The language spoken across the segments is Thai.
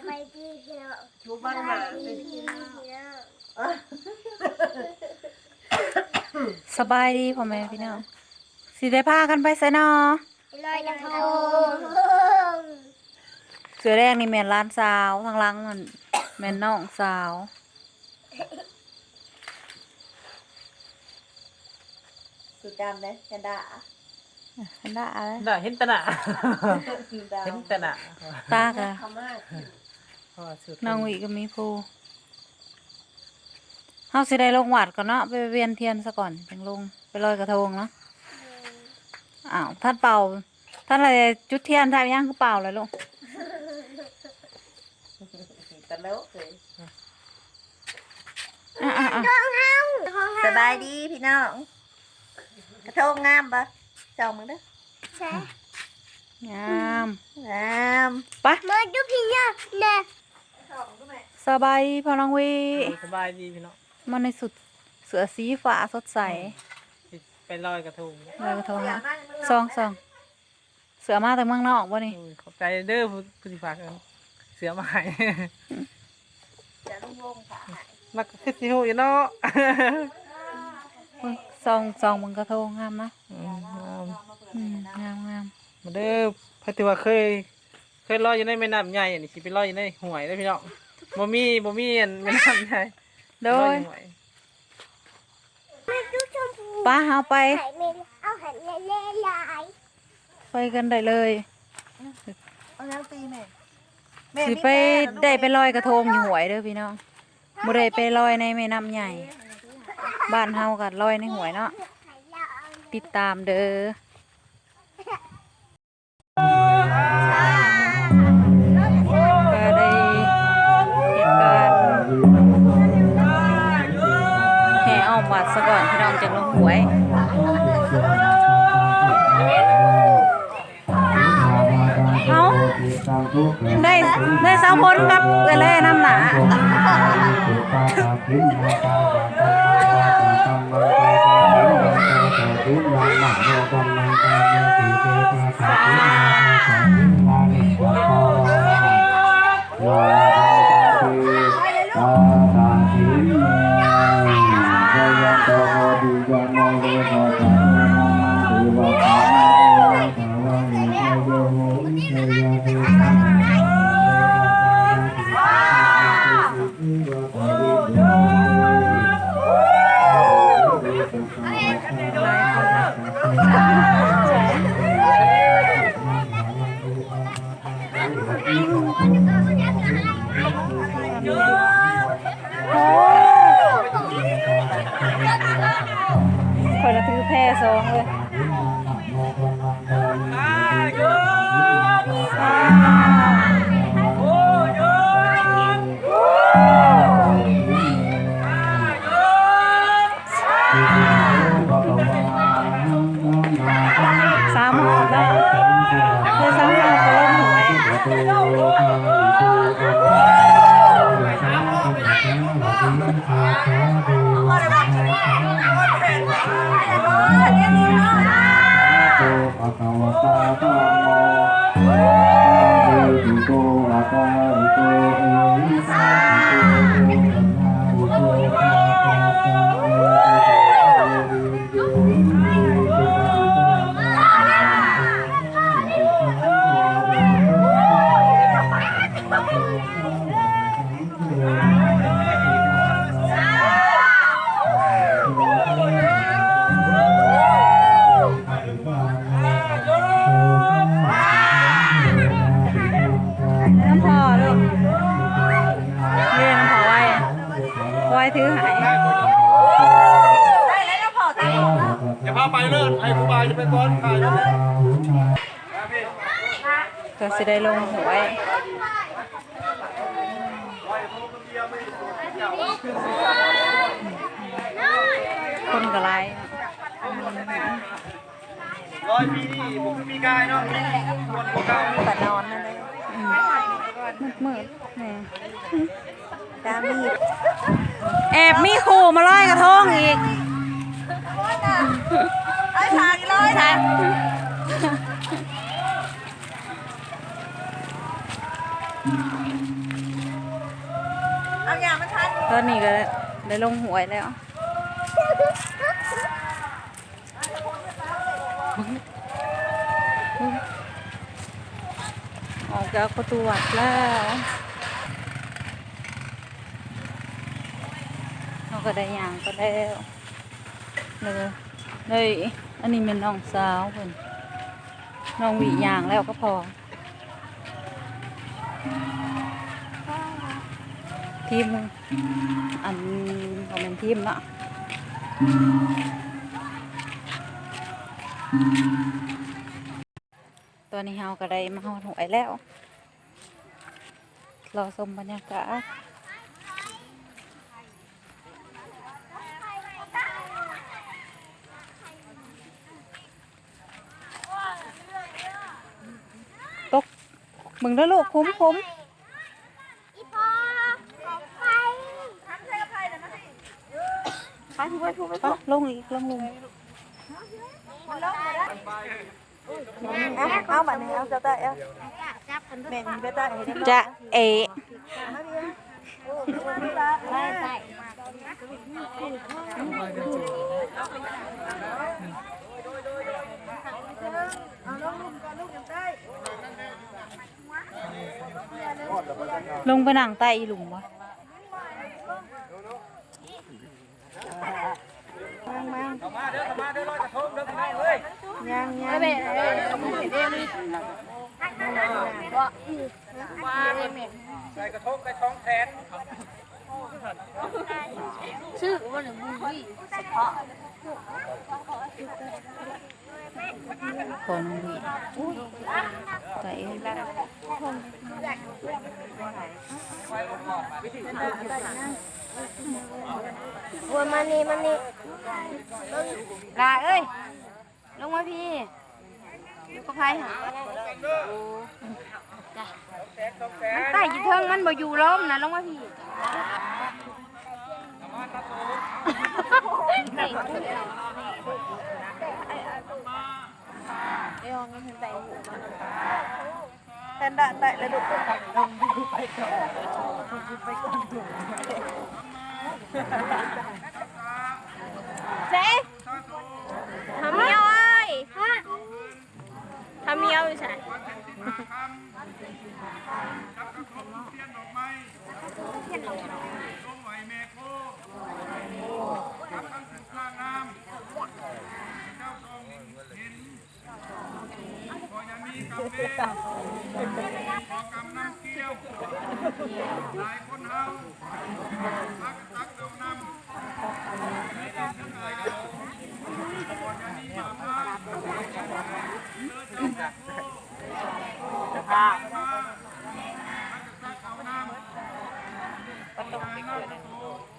ไปที่เที่ยวชูบ้านหมาสบายดีพ่อแม่พี่น้องสิได้พากันไปไสนอลอยกระทงเสือแรกนี่แม่นร้านสาวทางหลังมันแม่นน้องสาวสุดดำเลยกันดาได้อะไร ได้เห็นตะหนะเห็นตะหนะ ตากะ เพราะว่าสุด น้องวิก็มีผู้เฮาสิได้ลงวัดก่อนเนาะไปเวียนเทียนซะก่อนจังลงไปลอยกระทงเนาะอ้าวท่านเป่าท่านอะไรจุดเทียนทำยังคือเป่าเลยลูก ตะเลิกเลย อ่ะ สบายดีพี่น้องกระทงงามปะจองมึงเด้อ ใช่ งาม งาม ไป มาดูพี่เนี่ยเนี่ย สบายดีพ่อน้องวี สบายดีพี่น้อง มันในสุดเสือสีฟ้าสดใส ไปลอยกระทง ลอยกระทงนะซองเสือมาแต่เมืองนอกบ่นี่ ขอบใจเด้อผู้ที่ฝากเสือมาให้ จะลุงวงค่ะ มักคือสิฮู้อยู่เนาะ ซองมึงกระทงงามนะงาม มาเด้อพระที่ว่าเคยลอยอยู่ในแม่น้ำใหญ่อันนี้สิไปลอยอยู่ในห้วยเด้อพี่น้องบ่มีอันแม่น้ำใหญ่ โด ลอย ย ห้วย มาดูชมพู ป้าเฮาไป ไข่เมลเอาไข่เล่ลาย ไปกันได้เลย เอาแล้วตีแม่ สิไปได้ไปลอยกระทงอยู่หวยเด้อพี่น้องบ่ได้ไปลอยในแม่น้ำใหญ่ บ้านเฮาก็ลอยในหวยเนาะ ไข่ยาว ติดตามเด้อก็ได้เหตุการณ์แห่อ้อมวัดซะก่อนพี่น้องจังลงหวยเอาได้สาวพลกับเอเล่น้ำหนาคนละถือแพร่ซองเลยสามหอบได้เลยสามหอบก็ลงหวยน้ำพอลูกเรียนน้ำพอไว้ถือหาย อย่าพาไปเลิศให้ครูบาจะไปก่อนไป ก็สิได้ลงหวยคนก็ไล่ 100 ปีนี่ผมมีกายเนาะคนพวกเขา แต่นอนนั่นเลย มืดแหม ดามี แอบมีขู่มาลอยกระทงอีก ไอ้ชายเลยนะ เอาอย่างมาทัน ตอนนี้ก็ได้ลงหวยแล้วออกจากประตูวัดแล้วเราก็ได้ย่างก็แล้วเลยอันนี้เป็นน้องสาวเพิ่นน้องหวีย่างแล้วก็พอทีมอันของเป็นทีมเนาะตัวนี้เฮาก็ได้มาฮอดหวยแล้วรอชมบรรยากาศตกมึงเด้อลูกคุ้ม อีพ่อออกไป ปะลงอีกลง เอาบัตรนี้เอาจะได้เอาแม่ไปได้เห็น จะเอ ลงไปนั่งใต้อีหลุมวะคนวีใต้ บัวมานี่ลาเอ้ยลงมาพี่อยู่กับไผ่หามันไต่อยู่เทิงมันบ่อยู่ล้มนะลงมาพี่แทนได้ได้แล้วดูลงไปก่อน เจ๊ทำเมียวเอ้ยทำเมียวอยู่ใช่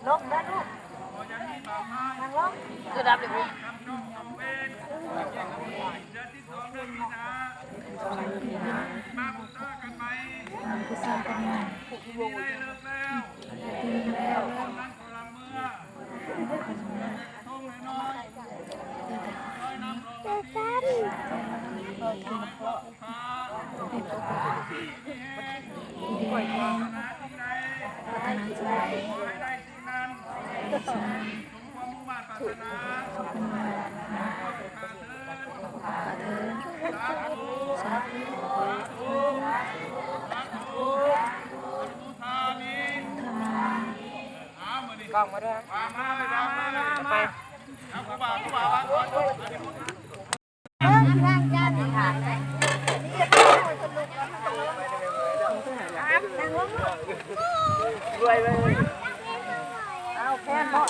ลงได้ลูกคือดับเลยกล้องมาด้วยไปรวยเลยเอาแค่เนาะ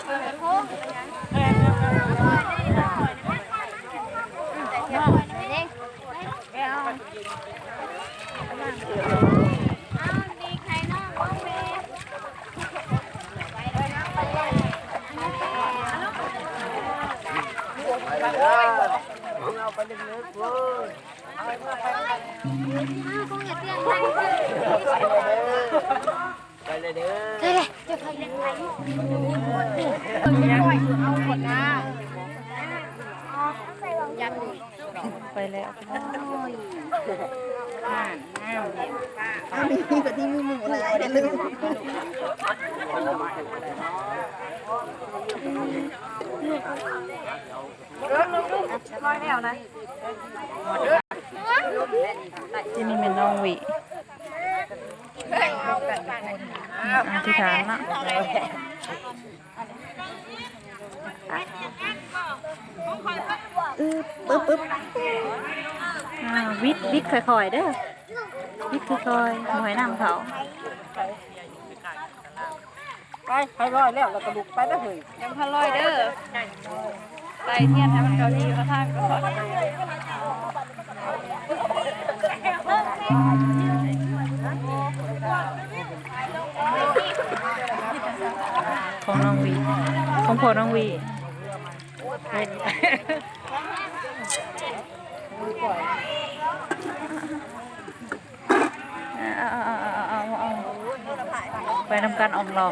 เอาไปเล็กๆเว้ยไปเลยเด้อจะไปเล่นไหนเอาหมดนะยัน ไปแล้ว งาน เอามีแบบที่มีหมูอะไรได้ลืม ที่นี่เป็นน้องวิอธิษฐานเนาะปึ๊บ วิทย์ค่อยๆเด้อวิทย์ค่อยๆหน่วยนำเขา ไปลอยแล้วแล้วก็ลุกไปแล้วเฮ้ยยังพันลอยเด้อไปเทียนให้มันเกาหลีเขาทางก่อน ของน้องวีของพ่อน้องวีเอาไปทำการออมลอง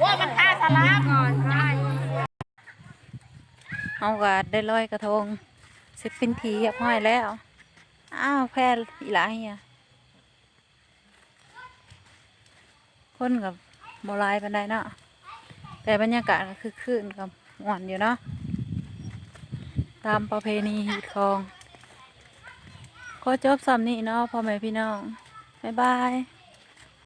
ว่ามันท่าสลาก่อน เอาก็ได้ลอยกระทงเสร็จเป็นทีเรียบร้อยแล้วอ้าวแพ้อีหลายเนี่ยคนกับโบราณปานใดเนาะแต่บรรยากาศก็คือคืนกับหวานอยู่เนาะตามประเพณีหีดคองก็จบซ้ำนี้เนาะพ่อแม่พี่น้องบ๊ายบาย